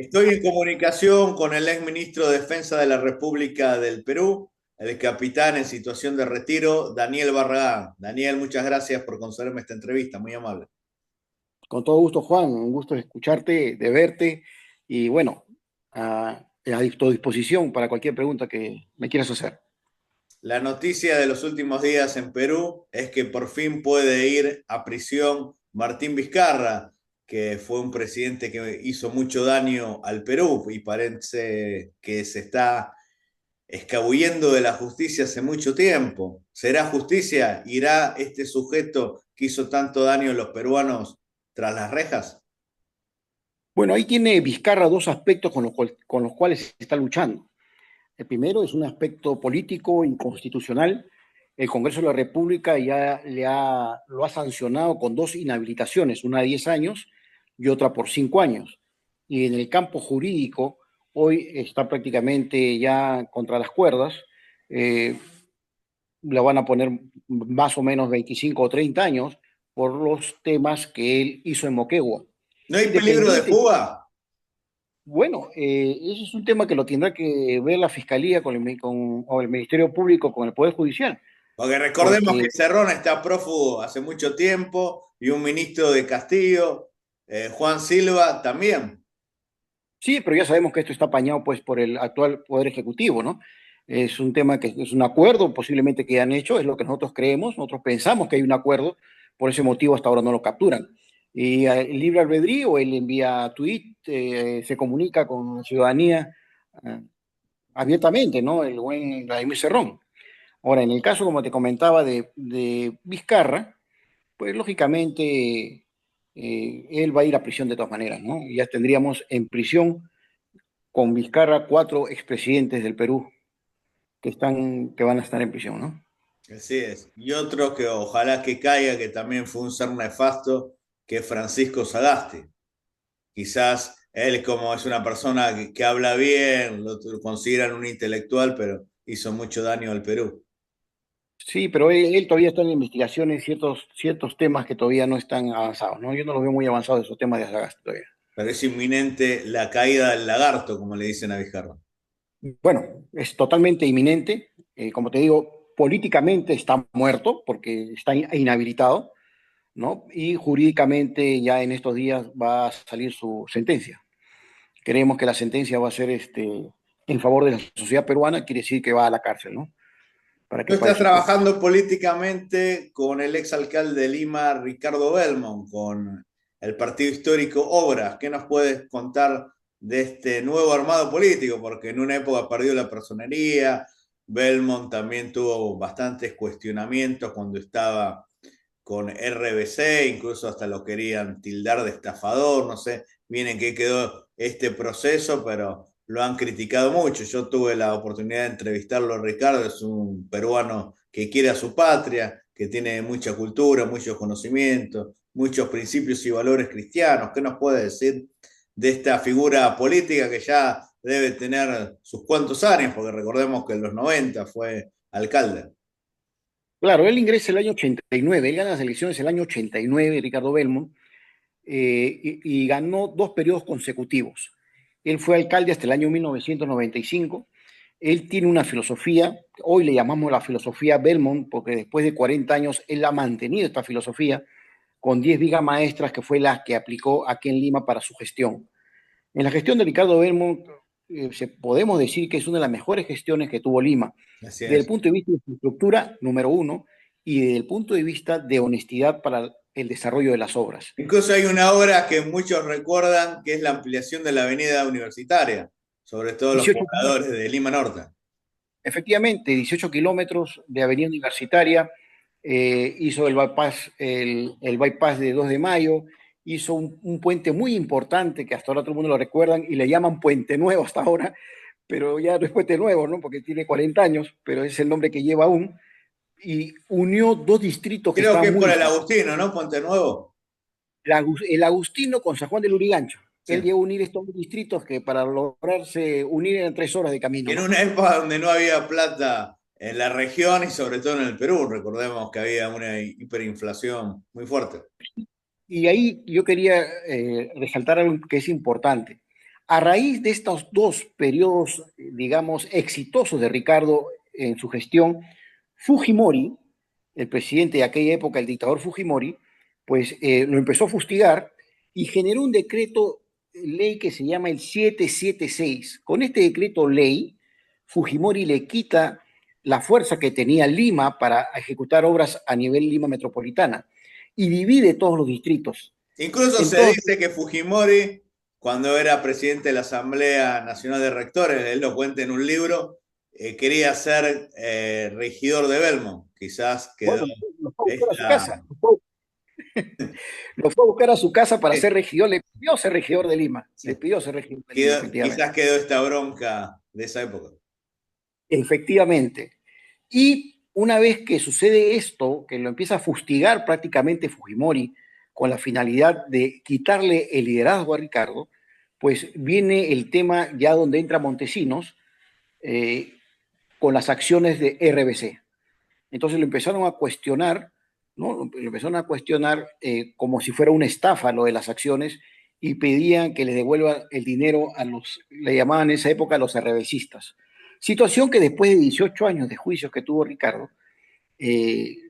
Estoy en comunicación con el ex ministro de Defensa de la República del Perú, el capitán en situación de retiro, Daniel Barragán. Daniel, muchas gracias por concederme esta entrevista, muy amable. Con todo gusto, Juan, un gusto de escucharte, de verte y bueno, a tu disposición para cualquier pregunta que me quieras hacer. La noticia de los últimos días en Perú es que por fin puede ir a prisión Martín Vizcarra, que fue un presidente que hizo mucho daño al Perú y parece que se está escabullendo de la justicia hace mucho tiempo. ¿Será justicia? ¿Irá este sujeto que hizo tanto daño a los peruanos tras las rejas? Bueno, ahí tiene Vizcarra dos aspectos con los cuales se está luchando. El primero es un aspecto político inconstitucional. El Congreso de la República lo ha sancionado con dos inhabilitaciones, una de 10 años y otra por 5 años. Y en el campo jurídico, hoy está prácticamente ya contra las cuerdas. Eh, Le van a poner más o menos 25 o 30 años por los temas que él hizo en Moquegua. ¿No hay peligro de Independiente, fuga? bueno, ese es un tema que lo tendrá que ver la Fiscalía o el Ministerio Público con el Poder Judicial, Porque recordemos porque que Cerrón está prófugo hace mucho tiempo y un ministro de Castillo, Juan Silva, también. sí, pero ya sabemos que esto está apañado pues por el actual Poder Ejecutivo, ¿no? Es un tema que es un acuerdo posiblemente que han hecho, es lo que nosotros creemos, nosotros pensamos que hay un acuerdo, por ese motivo hasta ahora no lo capturan. Y el libre albedrío, él envía tweet, se comunica con la ciudadanía eh, abiertamente, ¿no? El buen Vladimir Cerrón. Ahora, en el caso, como te comentaba, de Vizcarra, pues lógicamente él va a ir a prisión de todas maneras, ¿no? Y ya tendríamos en prisión con Vizcarra cuatro expresidentes del Perú que van a estar en prisión, ¿no? Así es. Y otro que ojalá que caiga, que también fue un ser nefasto, que es Francisco Sagasti. Quizás él, como es una persona que habla bien, lo consideran un intelectual, pero hizo mucho daño al Perú. Sí, pero él todavía está en investigaciones, ciertos temas que todavía no están avanzados, ¿no? Yo no los veo muy avanzados esos temas de Sagasti todavía. Pero es inminente la caída del lagarto, como le dicen a Vizcarra. Bueno, es totalmente inminente. Como te digo, políticamente está muerto porque está inhabilitado, ¿no? Y jurídicamente ya en estos días va a salir su sentencia. Creemos que la sentencia va a ser en favor de la sociedad peruana, quiere decir que va a la cárcel, ¿no? Para Tú que pague estás sus penas. trabajando políticamente con el exalcalde de Lima, Ricardo Belmont, con el partido histórico Obras. ¿Qué nos puedes contar de este nuevo armado político? Porque en una época perdió la personería, Belmont también tuvo bastantes cuestionamientos cuando estaba con RBC, incluso hasta lo querían tildar de estafador, no sé bien en qué quedó este proceso, pero lo han criticado mucho. Yo tuve la oportunidad de entrevistarlo a Ricardo, es un peruano que quiere a su patria, que tiene mucha cultura, muchos conocimientos, muchos principios y valores cristianos. ¿Qué nos puede decir de esta figura política que ya debe tener sus cuantos años? Porque recordemos que en los 90 fue alcalde. Claro, él ingresa el año 89, él gana las elecciones el año 89, Ricardo Belmont, y ganó dos periodos consecutivos. Él fue alcalde hasta el año 1995. Él tiene una filosofía, hoy le llamamos la filosofía Belmont, porque después de 40 años él ha mantenido esta filosofía con 10 vigas maestras que fue la que aplicó aquí en Lima para su gestión. En la gestión de Ricardo Belmont, podemos decir que es una de las mejores gestiones que tuvo Lima, Así desde el es. punto de vista de infraestructura, número uno, y desde el punto de vista de honestidad para el desarrollo de las obras. Incluso hay una obra que muchos recuerdan que es la ampliación de la avenida universitaria, sobre todo los 18 pobladores kilómetros, de Lima Norte. efectivamente, 18 kilómetros de avenida universitaria, hizo el bypass de 2 de Mayo, hizo un puente muy importante que hasta ahora todo el mundo lo recuerdan y le llaman Puente Nuevo hasta ahora, pero ya no es Puente Nuevo, ¿no? Porque tiene 40 años, pero es el nombre que lleva aún, y unió dos distritos que Creo que estaban es muy por el distantes, Agustino, ¿no? Puente Nuevo. el Agustino con San Juan de Lurigancho. Sí. Él llegó a unir estos dos distritos que para lograrse unir eran 3 horas de camino, En ¿no? una época donde no había plata en la región y sobre todo en el Perú, recordemos que había una hiperinflación muy fuerte. Y ahí yo quería resaltar algo que es importante. A raíz de estos dos periodos, digamos, exitosos de Ricardo en su gestión, Fujimori, el presidente de aquella época, el dictador Fujimori, pues lo empezó a fustigar y generó un decreto ley que se llama el 776. Con este decreto ley, Fujimori le quita la fuerza que tenía Lima para ejecutar obras a nivel Lima metropolitana y divide todos los distritos. Incluso se Entonces, dice que Fujimori, cuando era presidente de la Asamblea Nacional de Rectores, él lo cuenta en un libro, quería ser regidor de Belmont. Quizás quedó bueno, lo fue a buscar a su esta, casa. Lo fue a buscar a su casa para ser eh, regidor. Le pidió ser regidor de Lima. Le sí, pidió ser regidor de Lima, efectivamente. quizás quedó esta bronca de esa época. Efectivamente. Y una vez que sucede esto, que lo empieza a fustigar prácticamente Fujimori con la finalidad de quitarle el liderazgo a Ricardo, pues viene el tema ya donde entra Montesinos eh, con las acciones de RBC. Entonces lo empezaron a cuestionar, ¿no? Lo empezaron a cuestionar como si fuera una estafa lo de las acciones y pedían que les devuelvan el dinero a los, le llamaban en esa época a los RBCistas. Situación que después de 18 años de juicios que tuvo Ricardo,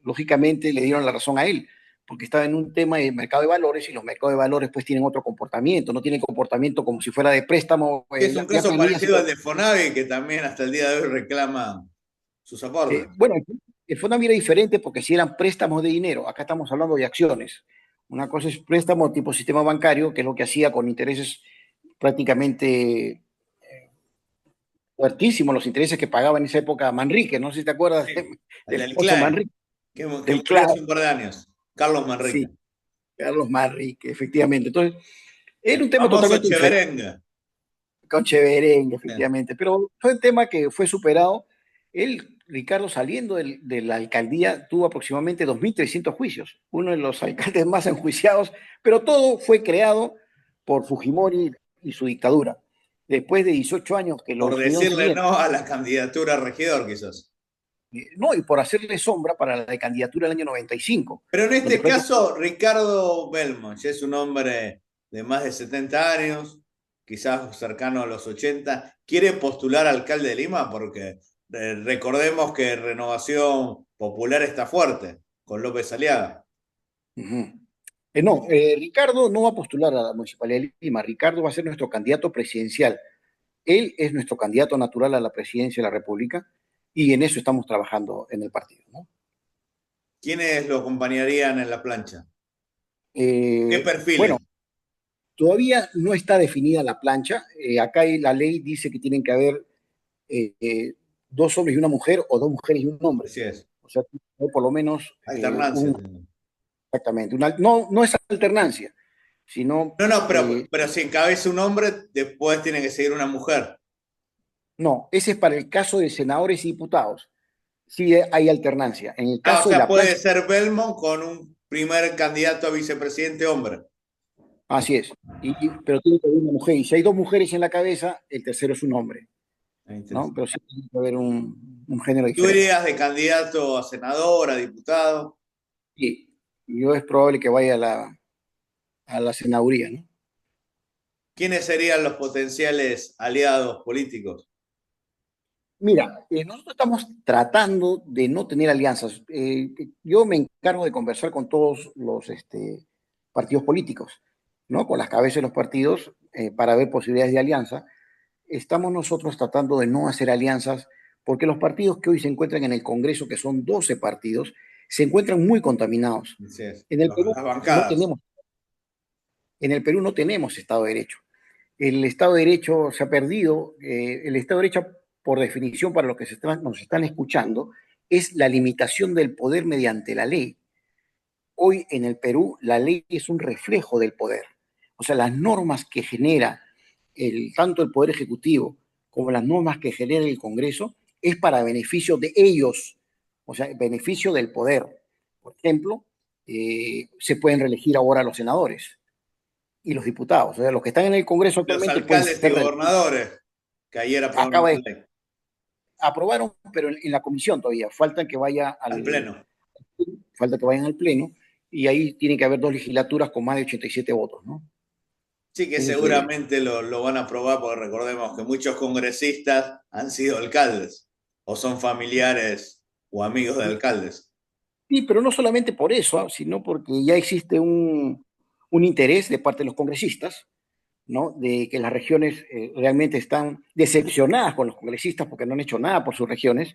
lógicamente le dieron la razón a él, porque estaba en un tema de mercado de valores y los mercados de valores pues tienen otro comportamiento, no tienen comportamiento como si fuera de préstamo, Es un ya caso tenías. parecido al de Fonavi, que también hasta el día de hoy reclama sus aportes. Bueno, el Fonami era diferente porque si eran préstamos de dinero, acá estamos hablando de acciones. Una cosa es préstamo tipo sistema bancario, que es lo que hacía con intereses prácticamente fuertísimos, los intereses que pagaba en esa época Manrique, no sé si te acuerdas Sí, el del del famoso Klein, Manrique, que del murió CLAR, hace un par de años, Carlos Manrique. sí, Carlos Manrique, efectivamente. Entonces, era un tema Famoso totalmente diferente Cheverenga. con Cheverengue, Sí. efectivamente, pero fue un tema que fue superado. Él, Ricardo, saliendo de la alcaldía, tuvo aproximadamente 2.300 juicios, uno de los alcaldes más enjuiciados, pero todo fue creado por Fujimori y su dictadura. Después de 18 años que lo Por estuvieron decirle siguiendo, no a la candidatura a regidor, quizás. no, y por hacerle sombra para la candidatura del año 95, Pero en donde este prácticamente caso, Ricardo Belmont, ya es un hombre de más de 70 años, quizás cercano a los 80, quiere postular a alcalde de Lima porque recordemos que Renovación Popular está fuerte con López Aliaga. uh-huh. No, Ricardo no va a postular a la Municipalidad de Lima, Ricardo va a ser nuestro candidato presidencial. Él es nuestro candidato natural a la presidencia de la República y en eso estamos trabajando en el partido, ¿no? ¿Quiénes lo acompañarían en la plancha? ¿Qué Bueno, perfiles? todavía no está definida la plancha. Acá la ley dice que tienen que haber eh, eh, dos hombres y una mujer o dos mujeres y un hombre. Así es. O sea, por lo menos Alternancia. exactamente. No, no es alternancia, sino No, no, pero si encabeza un hombre, después tiene que seguir una mujer. no, ese es para el caso de senadores y diputados. Sí hay alternancia. En el Ah, o caso de sea, la puede plancha. ser Belmont con un primer candidato a vicepresidente hombre. Así es. Pero tiene que haber una mujer. Y si hay dos mujeres en la cabeza, el tercero es un hombre, Ah, ¿no? interesante. Pero sí tiene que haber un género ¿Tú diferente. irías de candidato a senador, a diputado? Y yo es probable que vaya a la senaduría, ¿no? ¿Quiénes serían los potenciales aliados políticos? Mira, nosotros estamos tratando de no tener alianzas. Yo me encargo de conversar con todos los partidos políticos, ¿no? Con las cabezas de los partidos para ver posibilidades de alianza. Estamos nosotros tratando de no hacer alianzas porque los partidos que hoy se encuentran en el Congreso, que son 12 partidos, se encuentran muy contaminados. Así es, En el Perú las no bancadas. tenemos, en el Perú no tenemos Estado de Derecho. El Estado de Derecho se ha perdido. El Estado de Derecho, por definición, para los que nos están escuchando, es la limitación del poder mediante la ley. Hoy en el Perú la ley es un reflejo del poder. O sea, las normas que genera tanto el Poder Ejecutivo como las normas que genera el Congreso es para beneficio de ellos, o sea, beneficio del poder. Por ejemplo, se pueden reelegir ahora los senadores y los diputados. O sea, los que están en el Congreso Los actualmente pueden alcaldes y ser reelegidos. gobernadores, que ayer aprobaron Acaba una de ley aprobaron, pero en la comisión todavía. al pleno. Falta que vayan al Pleno y ahí tiene que haber dos legislaturas con más de 87 votos, ¿no? Sí, que Es increíble. seguramente lo van a aprobar porque recordemos que muchos congresistas han sido alcaldes o son familiares o amigos de alcaldes. Sí, pero no solamente por eso, sino porque ya existe un interés de parte de los congresistas, ¿no? De que las regiones realmente están decepcionadas con los congresistas porque no han hecho nada por sus regiones.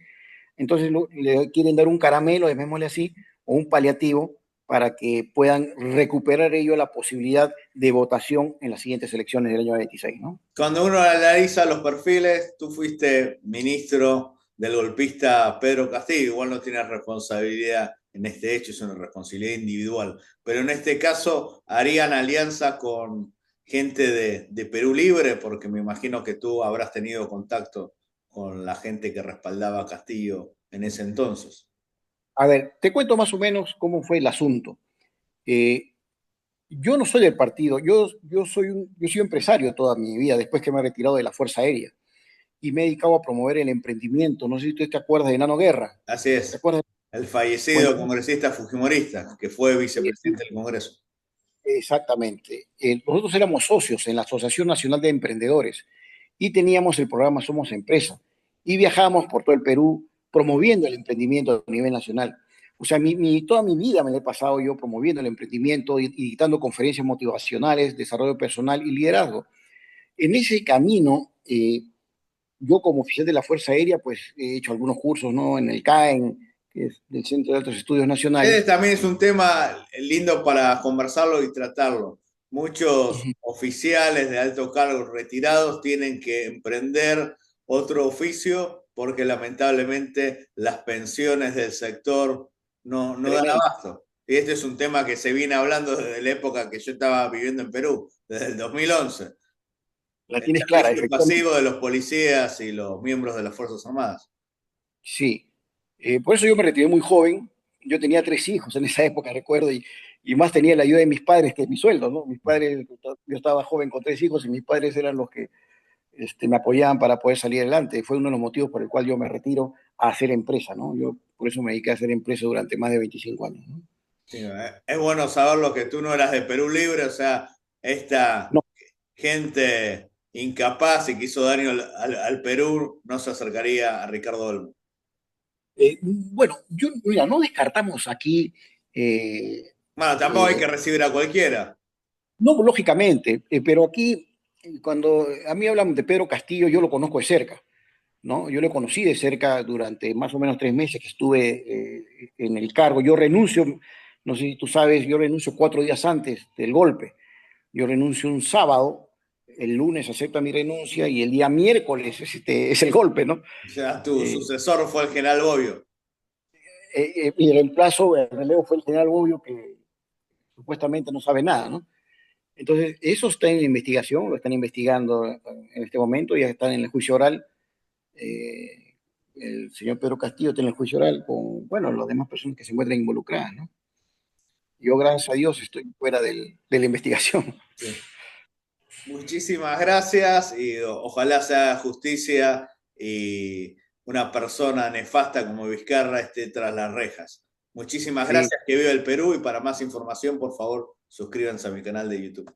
Entonces le quieren dar un caramelo, llamémosle así, o un paliativo para que puedan recuperar ellos la posibilidad de votación en las siguientes elecciones del año 26, ¿no? Cuando uno analiza los perfiles, tú fuiste ministro del golpista Pedro Castillo, igual no tienes responsabilidad en este hecho, es una responsabilidad individual, pero en este caso harían alianza con gente de Perú Libre, porque me imagino que tú habrás tenido contacto con la gente que respaldaba a Castillo en ese entonces. A ver, te cuento más o menos cómo fue el asunto. Eh, yo no soy del partido, yo soy empresario toda mi vida después que me he retirado de la Fuerza Aérea y me he dedicado a promover el emprendimiento. No sé si tú te acuerdas de Nano Guerra. Así ¿Te es, acuerdas? el Bueno, fallecido congresista fujimorista, que fue vicepresidente del Congreso. exactamente. Nosotros éramos socios en la Asociación Nacional de Emprendedores y teníamos el programa Somos Empresa y viajábamos por todo el Perú promoviendo el emprendimiento a nivel nacional. O sea, toda mi vida me la he pasado yo promoviendo el emprendimiento y dictando conferencias motivacionales, desarrollo personal y liderazgo. En ese camino, yo como oficial de la Fuerza Aérea, pues he hecho algunos cursos, ¿no? En el CAEN, que es del Centro de Altos Estudios Ese Nacionales. también es un tema lindo para conversarlo y tratarlo. Muchos oficiales de alto cargo retirados tienen que emprender otro oficio porque lamentablemente las pensiones del sector no dan Tremendo. abasto. Y este es un tema que se viene hablando desde la época que yo estaba viviendo en Perú, desde el 2011. La El tienes clara, servicio efectivamente. pasivo de los policías y los miembros de las Fuerzas Armadas. Sí. Por eso yo me retiré muy joven. Yo tenía tres hijos en esa época, recuerdo, y más tenía la ayuda de mis padres que mi sueldo, ¿no? Mis padres, yo estaba joven con tres hijos y mis padres eran los que me apoyaban para poder salir adelante. Fue uno de los motivos por el cual yo me retiro a hacer empresa, ¿no? Yo por eso me dediqué a hacer empresa durante más de 25 años, ¿no? Sí, es bueno saberlo que tú no eras de Perú Libre, o sea, esta No, gente incapaz y que hizo daño al Perú no se acercaría a Ricardo Olmo. bueno, mira, no descartamos aquí, eh, Bueno, tampoco hay eh, que recibir a cualquiera. no lógicamente, pero aquí, cuando a mí hablan de Pedro Castillo, yo lo conozco de cerca, ¿no? Yo lo conocí de cerca durante más o menos 3 meses que estuve en el cargo. Yo renuncio, no sé si tú sabes, yo renuncio 4 días antes del golpe. Yo renuncio un sábado, el lunes acepta mi renuncia y el día miércoles es el golpe, ¿no? O sea, tu Eh, sucesor fue el general Bobbio. y el relevo fue el general Bobbio que supuestamente no sabe nada, ¿no? Entonces, eso está en investigación, lo están investigando en este momento, ya están en el juicio oral. Eh, el señor Pedro Castillo está en el juicio oral con, bueno, las demás personas que se encuentran involucradas, ¿no? Yo, gracias a Dios, estoy fuera de la investigación. Sí. Muchísimas gracias y ojalá se haga justicia y una persona nefasta como Vizcarra esté tras las rejas. Muchísimas Sí, gracias, que viva el Perú y para más información, por favor, suscríbanse a mi canal de YouTube.